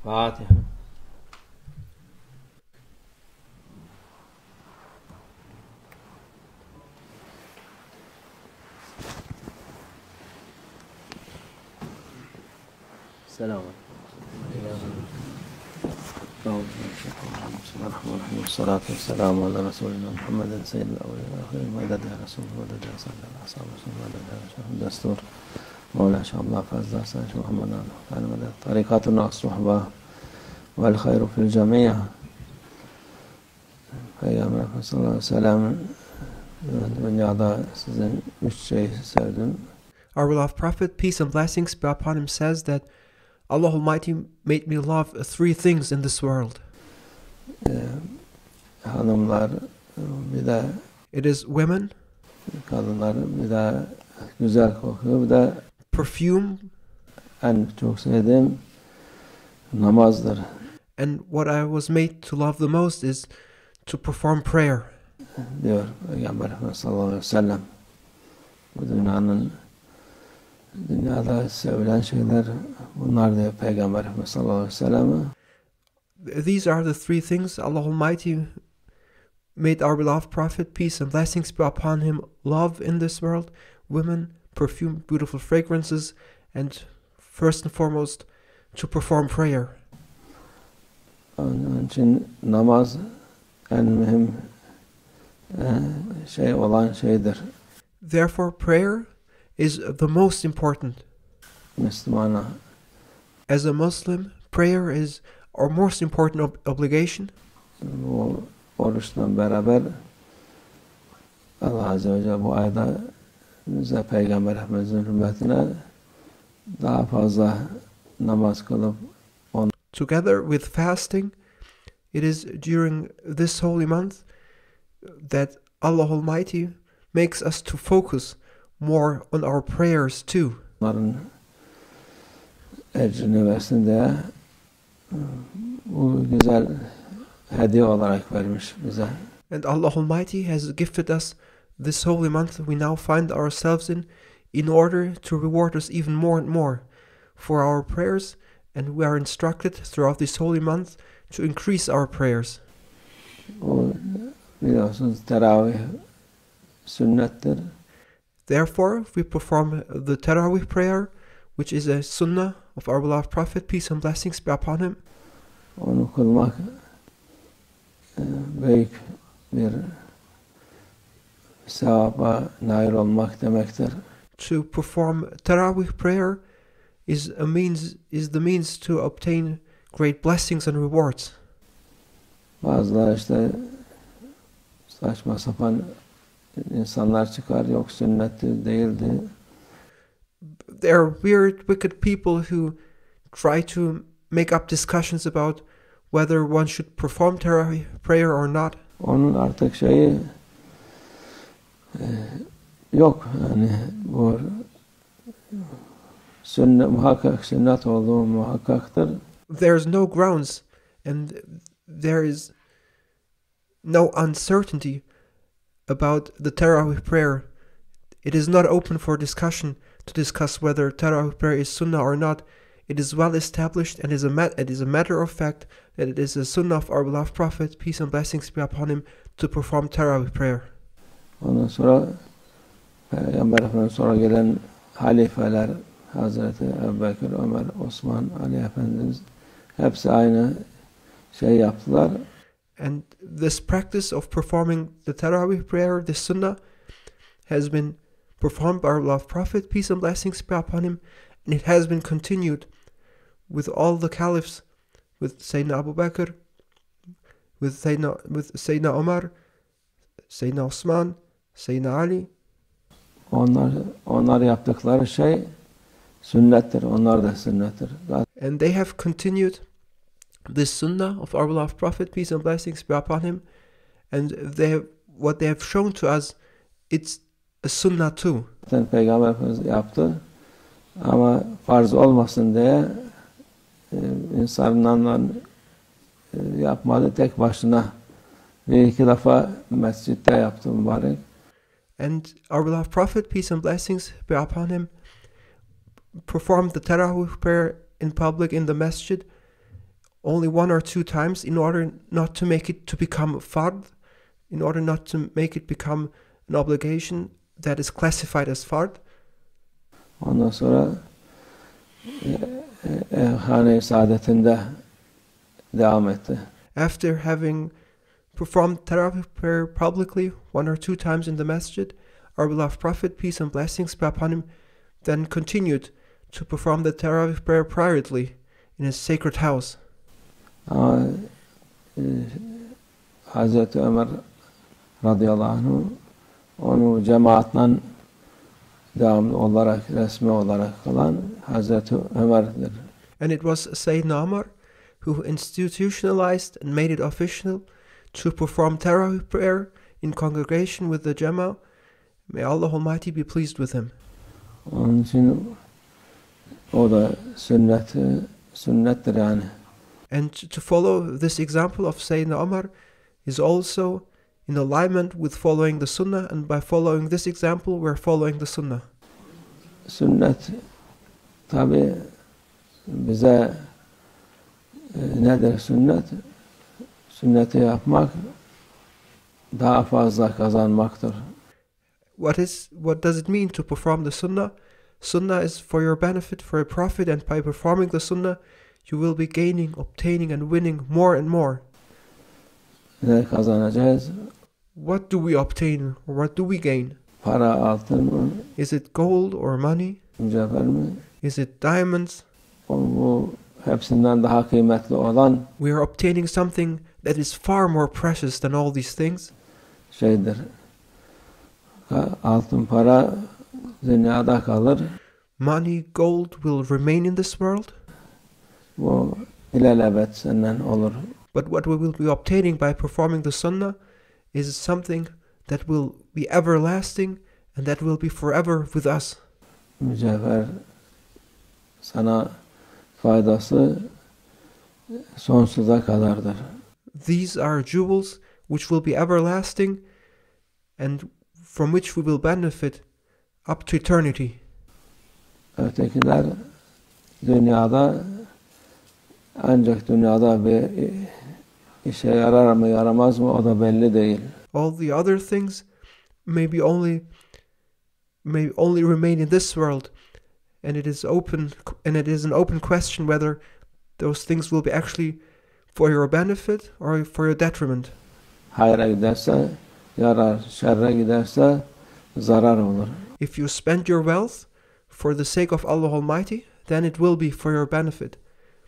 Fatiha. Selamun Aleyküm. Salatu vesselamu ala Resulina Muhammeden seyyidil evvelin ve ahirin. Meded ya Resul, meded ya sallallahu aleyhi ve sellem, meded ya Resul. Destur Mevla Şahabla Fazla Sayyiş Muhammed Ali meded. Tarikatun aks ruhba vel hayru fil cemiye. Peygamber Efendimiz sallallahu aleyhi ve sellem dünyada sizin 3 şey sevdim. Our beloved Prophet, peace and blessings be upon him, says that Allah Almighty made me love 3 things in this world. Hanımlar, bir de It is women, kadınlar, bir de güzel kokuyor, bir de perfume, en çok sevdiğim namazdır. and what I was made to love the most is to perform prayer. Diyor Peygamber Efendimiz sallallahu aleyhi ve sellem. Bu dünyada sevilen şeyler bunlar diyor Peygamber Efendimiz sallallahu aleyhi ve sellem. These are the 3 things Allah Almighty made our beloved Prophet, peace and blessings be upon him, love in this world: women, perfume, beautiful fragrances, and first and foremost, to perform prayer. Onun için namaz en mühim şey olan şeydir. Therefore, prayer is the most important. Müslümana As a Muslim, prayer is our most important obligation. bu oruçla beraber Allah Azze ve Celle bu ayda bize Peygamber Efendimiz'in hürmetine daha fazla namaz kılıp Together with fasting, it is during this holy month that Allah Almighty makes us to focus more on our prayers too. onların ecrini versin diye bu güzel hediye olarak vermiş bize. And Allah Almighty has gifted us this holy month we now find ourselves in order to reward us even more and more for our prayers, and we are instructed throughout this holy month to increase our prayers. O biliyorsunuz Tarawih sünnettir. Therefore, we perform the Tarawih prayer, which is a sunnah of our beloved Prophet, peace and blessings be upon him. Onu kılmak büyük bir sevaba nail olmak demektir. To perform Tarawih prayer is the means to obtain great blessings and rewards. Bazıları işte saçma sapan insanlar çıkar, yok sünnettir, değildi. There are weird, wicked people who try to make up discussions about whether one should perform Tarawih prayer or not. Onun artık şeyi yok. Yani bu muhakkak sünnet olduğu muhakkaktır. There's no grounds and there is no uncertainty about the Tarawih prayer. It is not open for discussion to discuss whether Tarawih prayer is sunnah or not. It is well established and it is a matter of fact that it is a sunnah of our beloved Prophet, peace and blessings be upon him, to perform Tarawih prayer. Ondan sonra Peygamber Efendimiz sonra gelen halifeler Hazreti Ebubekir, Ömer, Osman, Ali Efendimiz hepsi aynı şey yaptılar. And this practice of performing the Tarawih prayer, the sunnah, has been performed by our beloved Prophet, peace and blessings be upon him, and it has been continued with all the caliphs, with Sayyidina Abu Bakr, with Sayyidina Omar, Sayyidina Osman, Sayyidina Ali. Onlar yaptıkları şey sünnettir. Onlar da sünnettir. And they have continued this sunnah of our beloved Prophet, peace and blessings be upon him, and what they have shown to us, it's a sunnah too. Peygamber Efendimiz yaptı ama farz olmasın diye insanlarla yapmadı, tek başına bir iki defa mescitte yaptı mübarek. And our beloved Prophet, peace and blessings be upon him, performed the Tarawih prayer in public in the masjid, only 1 or 2 times in order not to make it to become fard, in order not to make it become an obligation that is classified as fard. Ondan sonra hane-i saadetinde devam etti. After having performed Tarawih prayer publicly 1 or 2 times in the masjid, our beloved Prophet, peace and blessings be upon him, then continued to perform the Tarawih prayer privately in his sacred house. Ama Hazreti Ömer radıyallahu anh onu cemaatle devamlı olarak, resmi olarak kılan Hazreti Ömer'dir. And it was Sayyidina Umar who institutionalized and made it official to perform Tarawih prayer in congregation with the Jama. May Allah Almighty be pleased with him. Onun için o da sünnettir yani. And to follow this example of Sayyidina Umar is also in alignment with following the Sunnah, and by following this example, we're following the Sunnah. Sünnet tabi bize nedir sünnet? Sünneti yapmak daha fazla kazanmaktır. What does it mean to perform the Sunnah? Sunnah is for your benefit, for your profit, and by performing the Sunnah, you will be gaining, obtaining, and winning more and more. Ne kazanacağız? What do we obtain, or what do we gain? Para, altın mı? Is it gold or money? Mücevher mi? Is it diamonds? Bu hepsinden daha kıymetli olan We are obtaining something that is far more precious than all these things. şeydir. Altın para dünyada kalır. Money, gold will remain in this world. Bu ilelebet senden olur. But what we will be obtaining by performing the Sunnah is something that will be everlasting and that will be forever with us. Mücevher sana faydası sonsuza kadardır. These are jewels which will be everlasting and from which we will benefit up to eternity. Ötekiler dünyada ancak dünyada bir işe yarar mı yaramaz mı o da belli değil. All the other things may only remain in this world, and it is an open question whether those things will be actually for your benefit or for your detriment. Hayra giderse yarar, şerre giderse zarar olur. If you spend your wealth for the sake of Allah Almighty, then it will be for your benefit.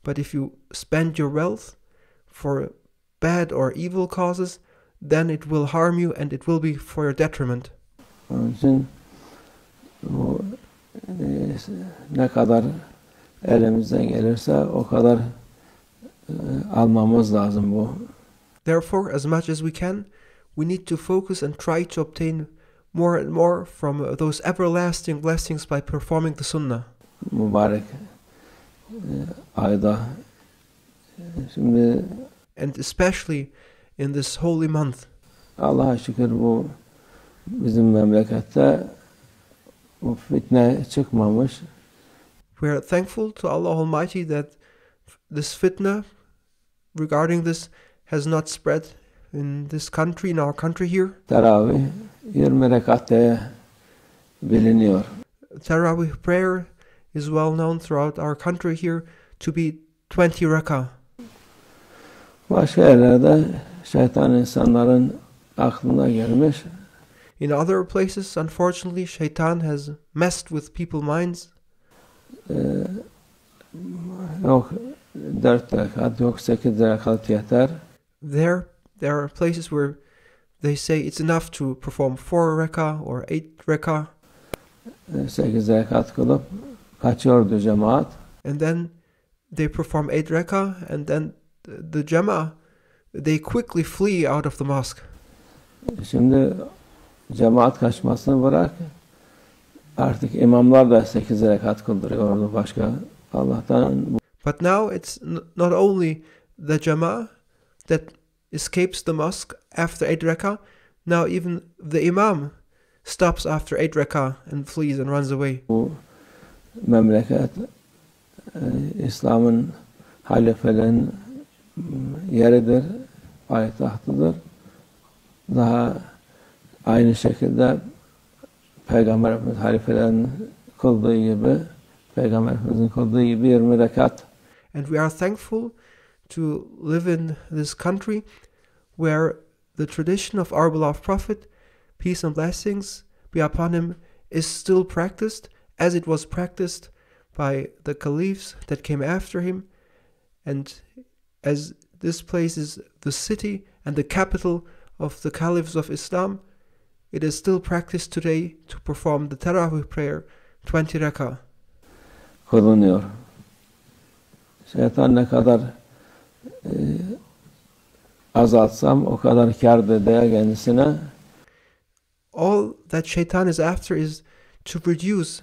But if you spend your wealth for bad or evil causes, then it will harm you and it will be for your detriment. Onun için bu ne kadar elimizden gelirse o kadar almamız lazım bu. Therefore, as much as we can, we need to focus and try to obtain more and more from those everlasting blessings by performing the Sunnah. Mübarek ayda şimdi And especially in this holy month. Allah'a şükür bu bizim memlekette bu fitne çıkmamış. We are thankful to Allah Almighty that this fitna regarding this has not spread in this country, in our country here. Tarawih 20 rekat diye biliniyor. Tarawih prayer is well known throughout our country here to be 20 raka'at. Başka yerlerde şeytan insanların aklına girmiş. In other places, unfortunately, shaitan has messed with people's minds. Yok 4 rekat, yok 8 rekat yeter. There are places where they say it's enough to perform 4 raka'at or 8 raka'at. 8 rekat kılıp kaçıyordu cemaat. And then they perform 8 raka'at and then the Jama, they quickly flee out of the mosque. Şimdi cemaat kaçmasını bırak. Artık imamlar da 8 rekat kıldırıyordu başka Allah'tan. But now it's not only the Jama that escapes the mosque after 8 raka'at, now even the imam stops after 8 raka'at and flees and runs away. Bu memleket İslam'ın halifelerin yeridir, payitahtıdır. Daha aynı şekilde Peygamber Efendimiz halifelerin kıldığı gibi, Peygamber Efendimiz'in kıldığı gibi 20 rekat. And we are thankful to live in this country where the tradition of our beloved Prophet, peace and blessings be upon him, is still practiced as it was practiced by the caliphs that came after him, and as this place is the city and the capital of the caliphs of Islam, it is still practiced today to perform the Tarawih prayer, 20 raka'at. Kılınıyor. Şeytan ne kadar azaltsam o kadar kârdır diye kendisine. All that Shaitan is after is to reduce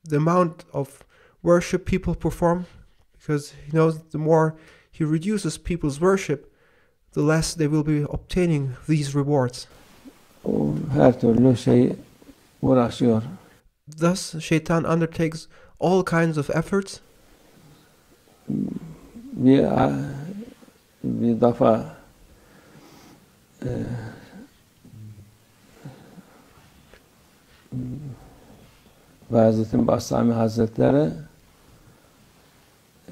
the amount of worship people perform, because he knows the more he reduces people's worship, the less they will be obtaining these rewards. O her türlü şey uğraşıyor. Thus, Shaitan undertakes all kinds of efforts. Bir defa Bayezid Bastami Hazretleri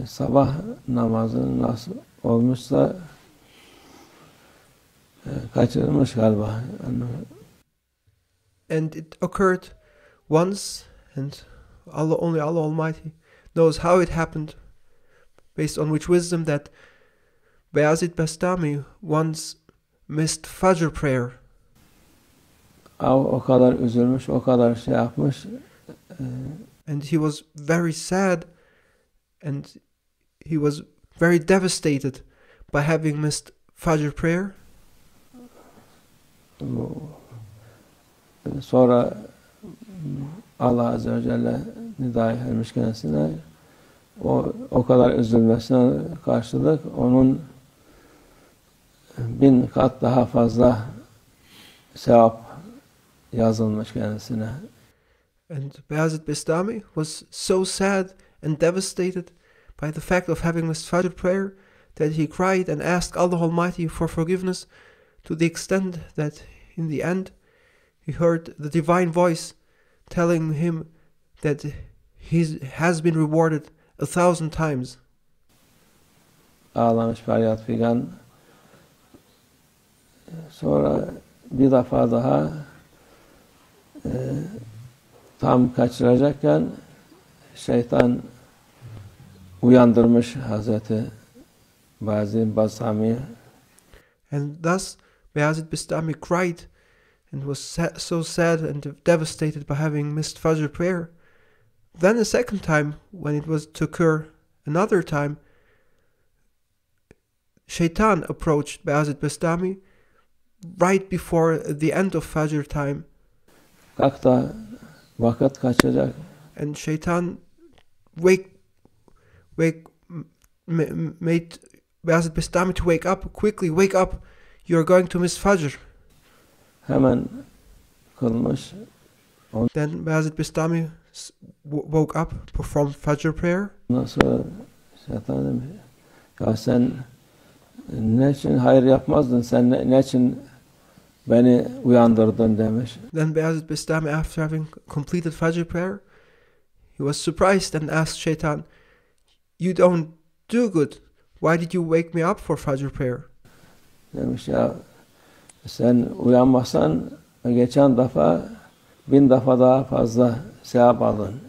sabah namazı nasıl olmuşsa kaçırmış galiba. And it occurred once, and only Allah Almighty knows how it happened, based on which wisdom that Bayezid Bastami once missed Fajr prayer. O kadar üzülmüş, o kadar şey yapmış. And he was very sad, and he was very devastated by having missed Fajr prayer. Sonra Allah Azze ve Celle nidayı vermiş kendisine. O kadar üzülmesine karşılık onun 1000 kat daha fazla sevap yazılmış kendisine. And Bayezid Bastami was so sad and devastated by the fact of having missed Fajr prayer that he cried and asked Allah Almighty for forgiveness, to the extent that in the end he heard the divine voice telling him that he has been rewarded 1,000 times. Ağlamış feryat figan. Sonra bir defa daha tam kaçıracakken şeytan uyandırmış Hazreti Bayezid Bastami'yi. And thus Bayezid Bastami cried and was so sad and devastated by having missed Fajr prayer. Then a second time, when it was to occur another time, Shaitan approached Bayezid Bastami right before the end of Fajr time. Kalk da vakit kaçacak. And Shaitan made Bayezid Bastami to wake up. Quickly, wake up. You are going to miss Fajr. Hemen kılmış. Then Bayezid Bastami woke up, performed Fajr prayer. Ondan sonra şeytan demiş, ya sen ne için hayır yapmazdın, sen ne için beni uyandırdın demiş. Then Bayezid Bastami, after having completed Fajr prayer, he was surprised and asked Shaitan, "You don't do good. Why did you wake me up for Fajr prayer?" Demiş ya sen uyanmasan geçen defa 1000 defa daha fazla sevap aldın.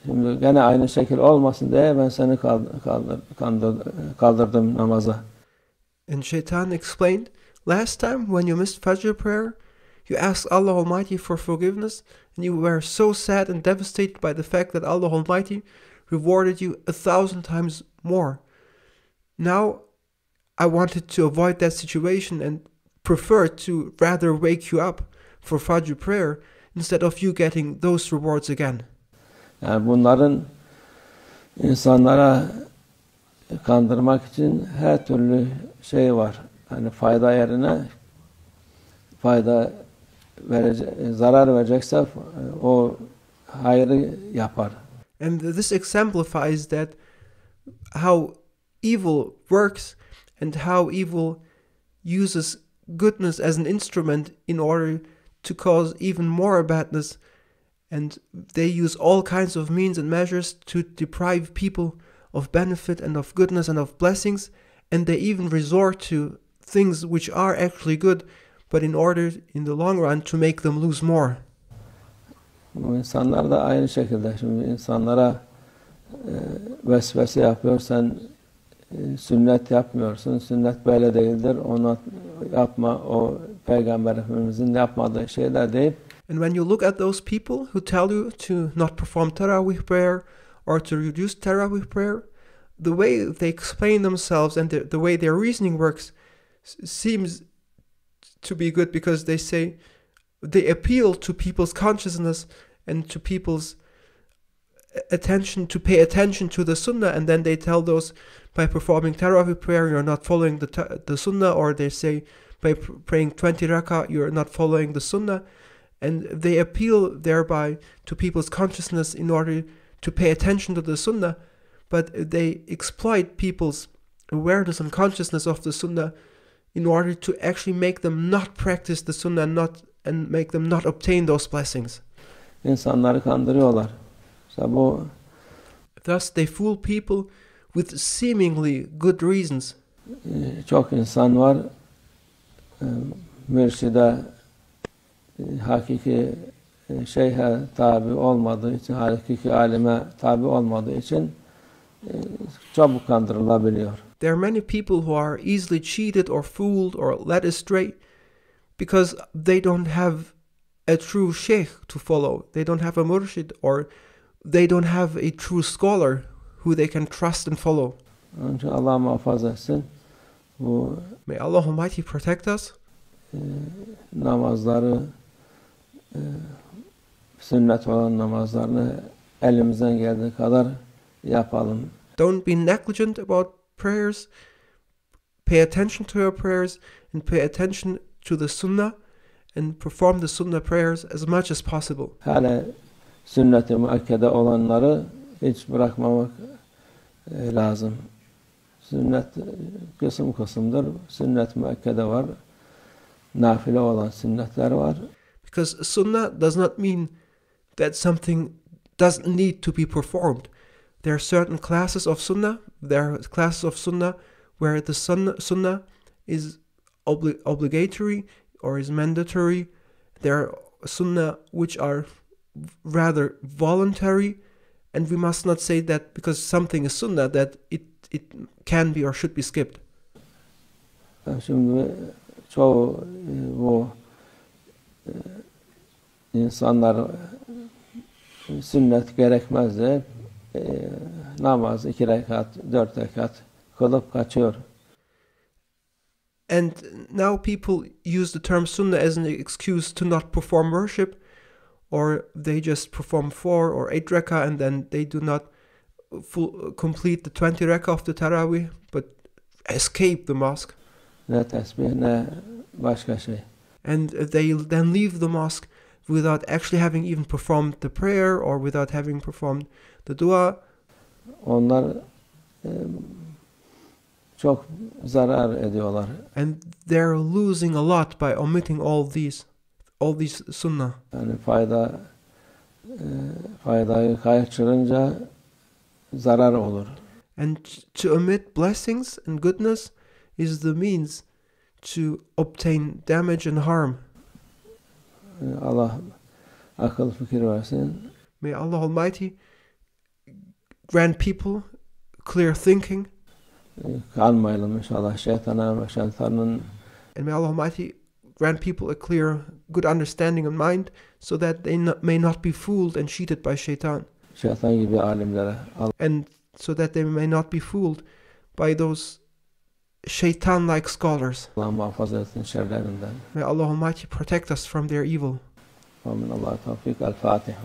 Şimdi gene aynı şekil olmasın diye ben seni kaldırdım namaza. And Shaitan explained, last time when you missed Fajr prayer, you asked Allah Almighty for forgiveness, and you were so sad and devastated by the fact that Allah Almighty rewarded you 1,000 times more. Now, I wanted to avoid that situation and prefer to rather wake you up for Fajr prayer instead of you getting those rewards again. Yani bunların insanlara kandırmak için her türlü şey var. Hani fayda yerine zarar verecekse o hayrı yapar. And this exemplifies that how evil works and how evil uses goodness as an instrument in order to cause even more badness, and they use all kinds of means and measures to deprive people of benefit and of goodness and of blessings, and they even resort to things which are actually good, but in order in the long run to make them lose more. Bu insanlar da aynı şekilde. Şimdi insanlara vesvese yapıyor. Sen sünnet yapmıyorsun. Sünnet böyle değildir. Onu yapma. O Peygamber Efendimizin yapmadığı şeyler deyip. And when you look at those people who tell you to not perform Tarawih prayer or to reduce Tarawih prayer, the way they explain themselves and the way their reasoning works seems to be good, because they say they appeal to people's consciousness and to people's attention to pay attention to the Sunnah, and then they tell those by performing Tarawih prayer you're not following the Sunnah, or they say by praying 20 raka'at you're not following the Sunnah, and they appeal thereby to people's consciousness in order to pay attention to the Sunnah, but they exploit people's awareness and consciousness of the Sunnah in order to actually make them not practice the Sunnah and make them not obtain those blessings. İnsanları kandırıyorlar. Thus they fool people with seemingly good reasons. Çok insan var, mürşide, hakiki şeyhe tabi olmadığı için, hakiki alime tabi olmadığı için çabuk kandırılabiliyor. There are many people who are easily cheated or fooled or led astray because they don't have a true sheikh to follow. They don't have a murshid, or they don't have a true scholar who they can trust and follow. Onun için Allah muhafaza etsin. May Allah Almighty protect us. Namazları, sünnet olan namazlarını elimizden geldiği kadar yapalım. Don't be negligent about prayers. Pay attention to your prayers and pay attention to the Sunnah, and perform the Sunnah prayers as much as possible. Hele sünnet-i müakkede olanları hiç bırakmamak lazım. Sünnet kısım kısımdır. Sünnet müakkede var. Nafile olan sünnetler var. Because Sunnah does not mean that something doesn't need to be performed. There are certain classes of Sunnah. There are classes of Sunnah where the Sunnah is obligatory or is mandatory. There are Sunnah which are rather voluntary, and we must not say that because something is Sunnah that it can be or should be skipped. Şimdi çoğu bu insanlar sünnet gerekmez de namaz 2 rekat, 4 rekat kılıp kaçıyor. And now people use the term Sunnah as an excuse to not perform worship, or they just perform 4 or 8 rak'ah and then they do not complete the 20 rak'ah of the Tarawih, but escape the mosque. Ne tesbih ne başka şey. And they then leave the mosque without actually having even performed the prayer or without having performed the dua. Onlar çok zarar ediyorlar. And they're losing a lot by omitting all these sunnah. Yani faydayı kaçırınca zarar olur. And to omit blessings and goodness is the means to obtain damage and harm. Allah akıl fikir versin. May Allah Almighty grant people clear thinking. Kalmayalım inşallah şeytana ve şeytanın. And may Allah Almighty grant people a clear, good understanding of mind, so that they may not be fooled and cheated by shaitan. Şeytan gibi alimlere. And so that they may not be fooled by those shaitan-like scholars. Allah muhafaza etsin şerlerinden. May Allah Almighty protect us from their evil. Amin. Allah tevfik. El-Fatiha.